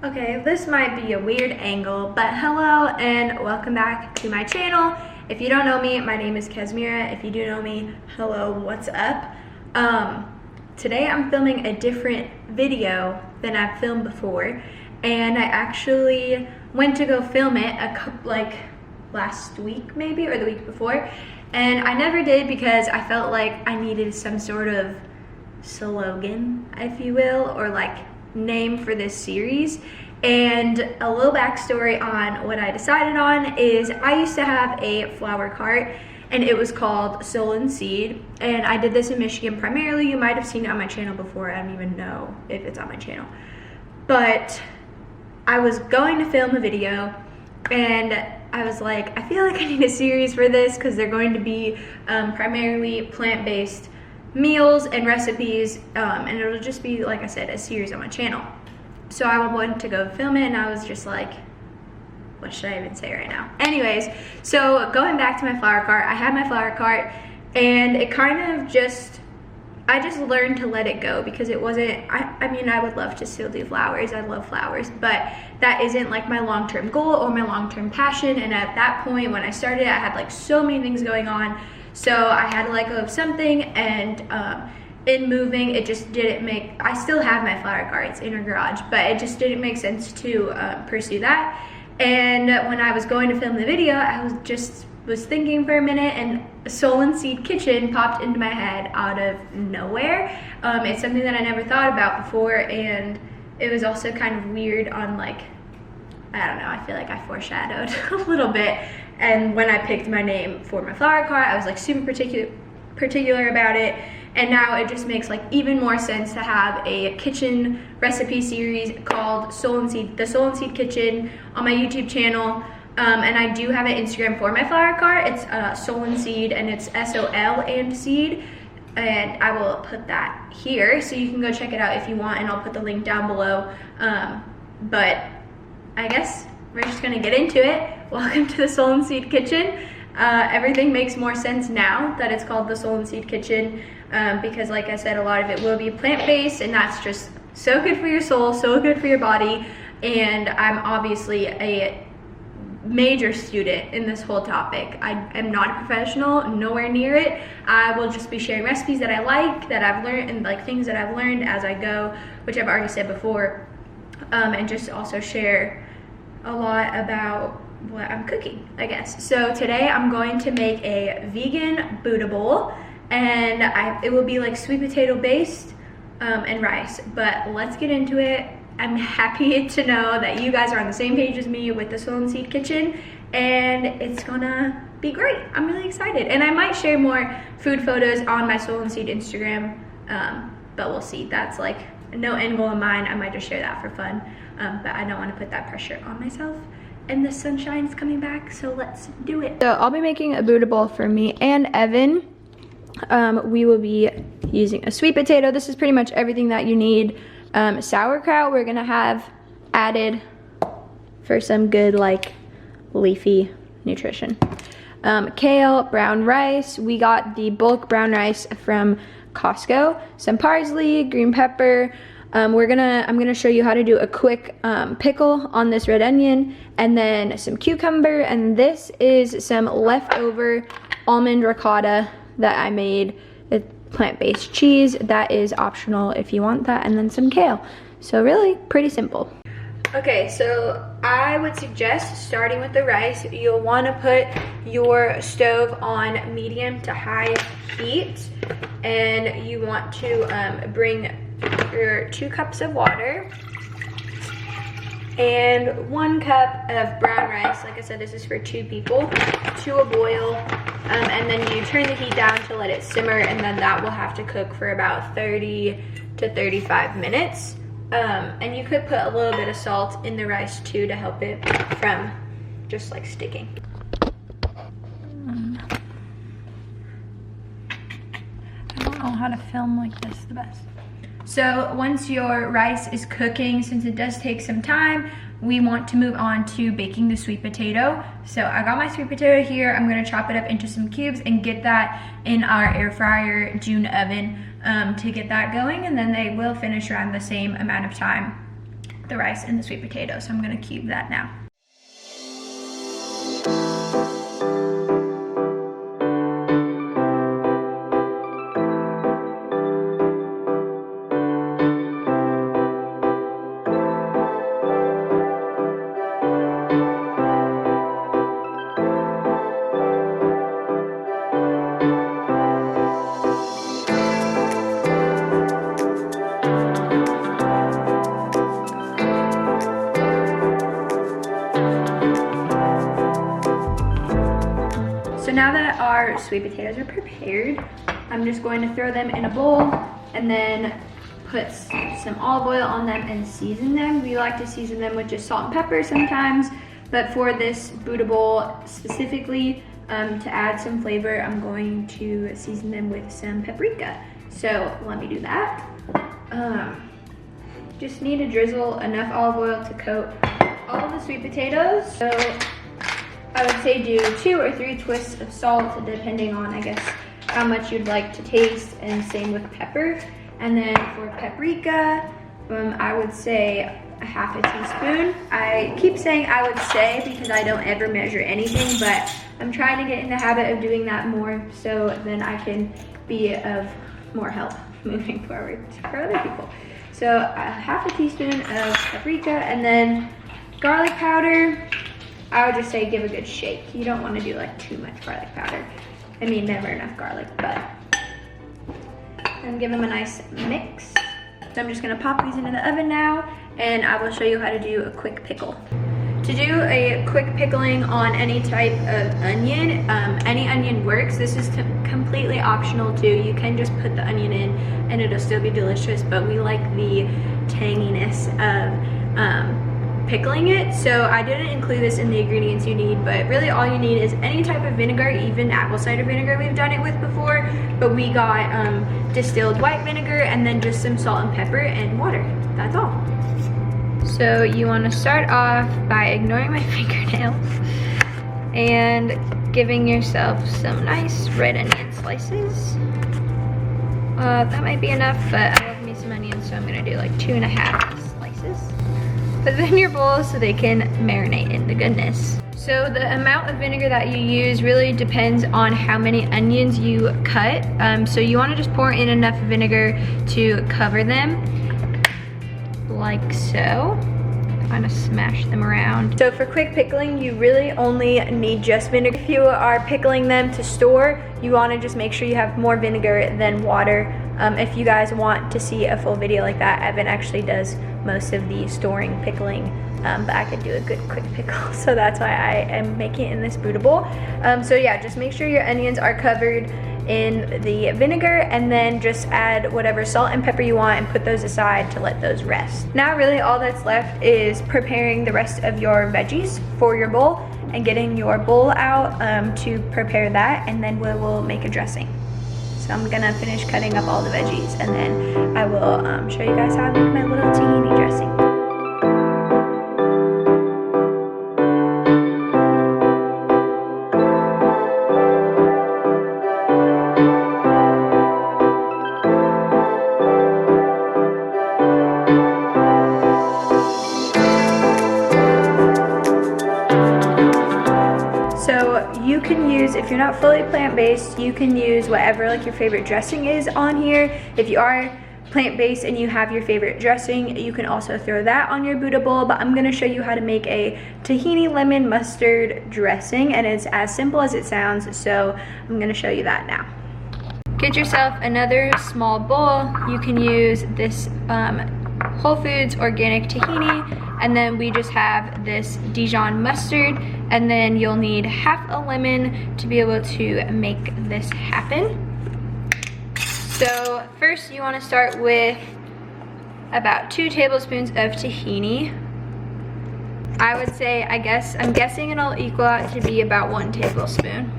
Okay, this might be a weird angle, but hello and welcome back to my channel. If you don't know me, my name is Kazmira. If you do know me, hello, what's up? Today I'm filming a different video than I've filmed before, and I actually went to go film it last week maybe, or the week before, and I never did because I felt like I needed some sort of slogan, if you will, or like name for this series. And a little backstory on what I decided on is I used to have a flower cart and it was called Soul and Seed, and I did this in Michigan primarily. You might have seen it on my channel before. I don't even know if it's on my channel, but I was going to film a video and I was like, I feel like I need a series for this because they're going to be primarily plant-based meals and recipes, and it'll just be, like I said, a series on my channel. So I went to go film it and I was just like, what should I even say right now? Anyways, so going back to my flower cart, I had my flower cart and it kind of just, I just learned to let it go because it wasn't, I mean, I would love to still do flowers. I love flowers, but that isn't like my long-term goal or my long-term passion. And at that point when I started, I had like so many things going on. So I had to let go of something, and in moving, it just didn't make, I still have my flower cart, it's in her garage, but it just didn't make sense to pursue that. And when I was going to film the video, I was thinking for a minute, and Soul and Seed Kitchen popped into my head out of nowhere. It's something that I never thought about before, and it was also kind of weird on, like, I don't know, I feel like I foreshadowed a little bit. And when I picked my name for my flower cart, I was like super particular about it. And now it just makes like even more sense to have a kitchen recipe series called Soul and Seed, the Soul and Seed Kitchen, on my YouTube channel. And I do have an Instagram for my flower cart. It's Soul and Seed, and it's SOL and Seed. And I will put that here so you can go check it out if you want, and I'll put the link down below. But I guess we're just gonna get into it. Welcome to the Soul and Seed Kitchen. Everything makes more sense now that it's called the Soul and Seed Kitchen, because like I said, a lot of it will be plant-based, and that's just so good for your soul, so good for your body. And I'm obviously a major student in this whole topic. I am not a professional, nowhere near it. I will just be sharing recipes that I like, that I've learned, and like things that I've learned as I go, which I've already said before, and just also share a lot about what I'm cooking, I guess. So today I'm going to make a vegan Buddha bowl, and it will be like sweet potato based and rice. But let's get into it. I'm happy to know that you guys are on the same page as me with the Soul and Seed Kitchen, and it's gonna be great. I'm really excited, and I might share more food photos on my Soul and Seed Instagram, but we'll see. That's like no end goal in mind. I might just share that for fun, but I don't want to put that pressure on myself. And the sunshine's coming back, so let's do it. So I'll be making a Buddha bowl for me and Evan. We will be using a sweet potato. This is pretty much everything that you need. Sauerkraut we're gonna have added for some good like leafy nutrition. Kale, brown rice. We got the bulk brown rice from Costco. Some parsley, green pepper. I'm gonna show you how to do a quick pickle on this red onion, and then some cucumber, and this is some leftover almond ricotta that I made with plant-based cheese. That is optional if you want that, and then some kale. So really pretty simple. Okay, so I would suggest starting with the rice. You'll want to put your stove on medium to high heat, and you want to bring your 2 cups of water and 1 cup of brown rice. Like I said, this is for 2 people, to a boil, and then you turn the heat down to let it simmer, and then that will have to cook for about 30 to 35 minutes. And you could put a little bit of salt in the rice too to help it from just like sticking. I don't know how to film like this the best. So once your rice is cooking, since it does take some time, we want to move on to baking the sweet potato. So I got my sweet potato here. I'm gonna chop it up into some cubes and get that in our air fryer June oven to get that going, and then they will finish around the same amount of time. the rice and the sweet potato. So I'm gonna cube that now. So now that our sweet potatoes are prepared, I'm just going to throw them in a bowl and then put some olive oil on them and season them. We like to season them with just salt and pepper sometimes, but for this Buddha bowl specifically, to add some flavor, I'm going to season them with some paprika. So let me do that. Just need to drizzle enough olive oil to coat all of the sweet potatoes. So I would say do 2 or 3 twists of salt, depending on, I guess, how much you'd like to taste, and same with pepper. And then for paprika, I would say a half a teaspoon. I keep saying I would say because I don't ever measure anything, but I'm trying to get in the habit of doing that more so then I can be of more help moving forward for other people. So a half a teaspoon of paprika, and then garlic powder. I would just say give a good shake. You don't want to do like too much garlic powder. I mean, never enough garlic, but. And give them a nice mix. So I'm just gonna pop these into the oven now, and I will show you how to do a quick pickle. To do a quick pickling on any type of onion, any onion works. This is completely optional too. You can just put the onion in and it'll still be delicious, but we like the tanginess of pickling it. So I didn't include this in the ingredients you need, but really all you need is any type of vinegar, even apple cider vinegar we've done it with before, but we got distilled white vinegar and then just some salt and pepper and water. That's all. So you want to start off by ignoring my fingernails and giving yourself some nice red onion slices. That might be enough, but I love me some onions, so I'm gonna do like 2.5 slices. Put them in your bowl so they can marinate in the goodness. So the amount of vinegar that you use really depends on how many onions you cut. So you want to just pour in enough vinegar to cover them, like so. Kind of smash them around. So for quick pickling, you really only need just vinegar. If you are pickling them to store, you want to just make sure you have more vinegar than water. If you guys want to see a full video like that, Evan actually does most of the storing pickling, but I could do a good quick pickle, so that's why I am making it in this Buddha bowl. So yeah, just make sure your onions are covered in the vinegar, and then just add whatever salt and pepper you want and put those aside to let those rest. Now really all that's left is preparing the rest of your veggies for your bowl and getting your bowl out to prepare that, and then we will make a dressing. So I'm gonna finish cutting up all the veggies, and then I will show you guys how I make my little tahini dressing. So you can use, if you're not fully plant-based, you can use whatever like your favorite dressing is on here. If you are plant-based and you have your favorite dressing, you can also throw that on your Buddha bowl, but I'm gonna show you how to make a tahini lemon mustard dressing, and it's as simple as it sounds, so I'm gonna show you that now. Get yourself another small bowl. You can use this Whole Foods organic tahini, and then we just have this Dijon mustard, and then you'll need half a lemon to be able to make this happen. So first you want to start with about 2 tablespoons of tahini. I would say, I'm guessing it'll equal out to be about 1 tablespoon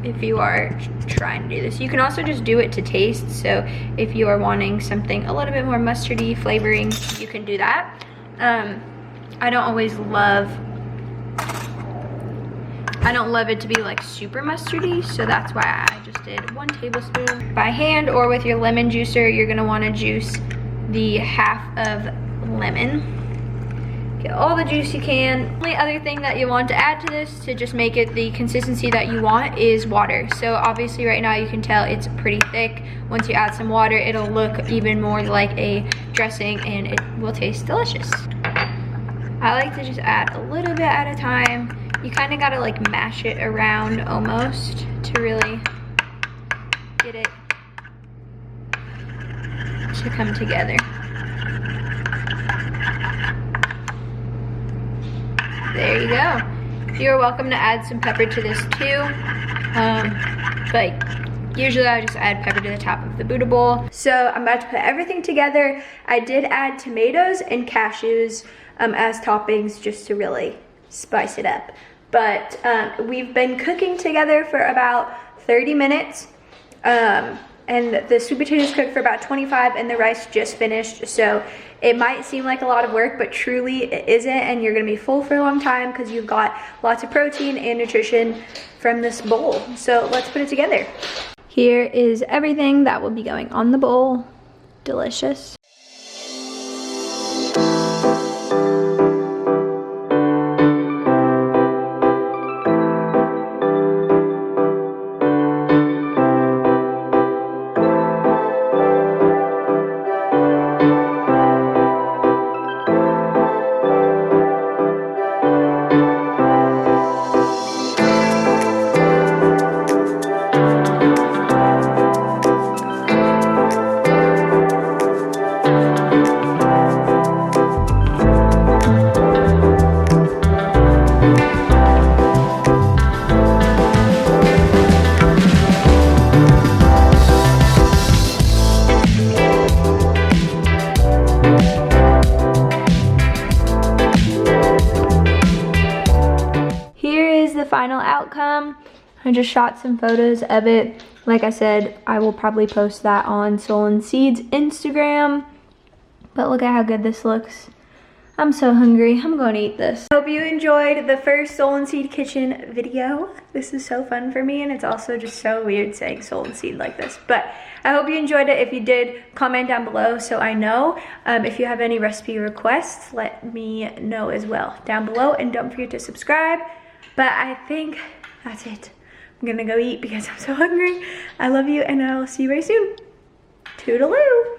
if you are trying to do this. You can also just do it to taste, so if you are wanting something a little bit more mustardy flavoring, you can do that. I don't love it to be like super mustardy, so that's why I just did 1 tablespoon. By hand or with your lemon juicer, you're gonna wanna juice the half of lemon. Get all the juice you can. The only other thing that you want to add to this to just make it the consistency that you want is water. So obviously right now you can tell it's pretty thick. Once you add some water, it'll look even more like a dressing and it will taste delicious. I like to just add a little bit at a time. You kind of gotta like mash it around almost to really get it to come together. There you go. You're welcome to add some pepper to this too. But usually I just add pepper to the top of the Buddha bowl. So I'm about to put everything together. I did add tomatoes and cashews as toppings just to really spice it up. But we've been cooking together for about 30 minutes. And the sweet potatoes cooked for about 25 and the rice just finished. So it might seem like a lot of work, but truly it isn't, and you're gonna be full for a long time because you've got lots of protein and nutrition from this bowl. So let's put it together. Here is everything that will be going on the bowl. Delicious. Final outcome. I just shot some photos of it. Like I said, I will probably post that on Soul and Seeds Instagram. But look at how good this looks. I'm so hungry. I'm going to eat this. I hope you enjoyed the first Soul and Seed kitchen video. This is so fun for me, and it's also just so weird saying Soul and Seed like this. But I hope you enjoyed it. If you did, comment down below so I know. If you have any recipe requests, let me know as well down below. And don't forget to subscribe. But I think that's it. I'm gonna go eat because I'm so hungry. I love you, and I'll see you very soon. Toodaloo.